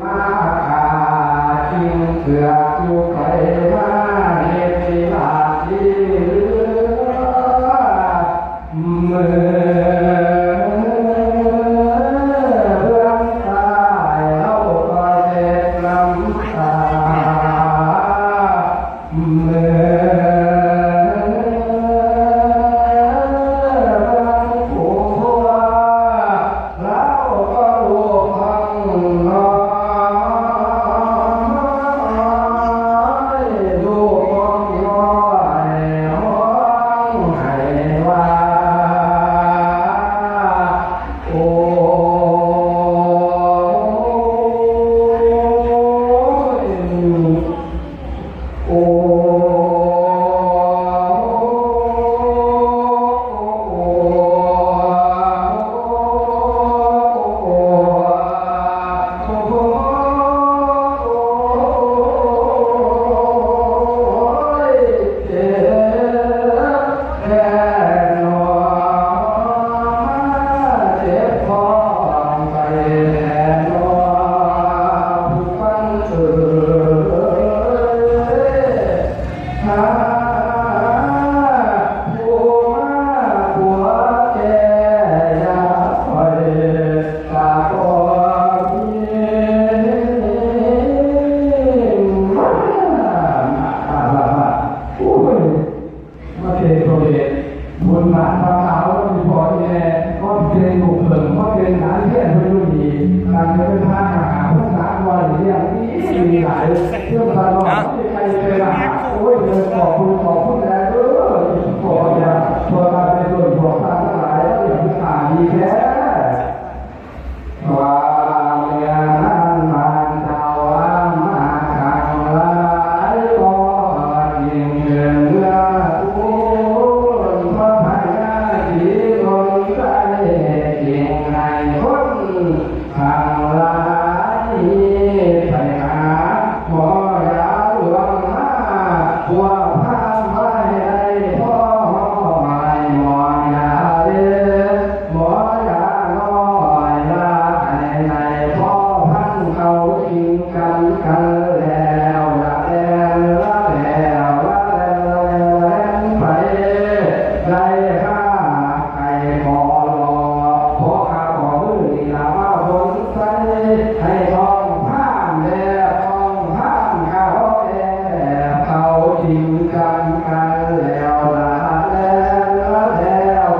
มาขาจิงเถื่ออยู่ไกลมาเห็นที่ลาดีมือเพื่อนตายเราก็เด็ดลำตามือบุญบาปพระขาวก็มีพอแย่ก็เป็นบุกเบิกก็เป็นหาเลี้ยงไม่รู้ดีการเป็นพระมหาพุทธวันเลี้ยงที่มีหลายเรื่องตลอดที่ใครเป็นมหาโอ้ยเงินขอบคุณแล้วขออย่าตัวมาเป็นส่วนของทางหลายแล้วอย่าพิจารณาดีแท้ว่าเมียนั้นมันเจ้าว่ามาขังหลายก็ยิ่งเงินเงินผู้ทางลายไปหาหมอยาวหลวงมาหัวพาไม่ได้พ่อไม่หมอยาเด้หมอยาน้อยลาในพ่อพันเขากินกันแล้วละแล้วไปได้ข้าไก่หมอรอพ่อข้าหมอมือดีลาว่าให้ท้องผ่านแล้วท้องผ่านเขาแอบเขาทิ้งกันแล้วละแล้ว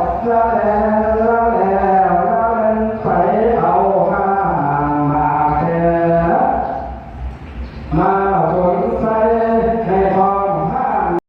ไปเอาข้างมาแค่มาสนใจ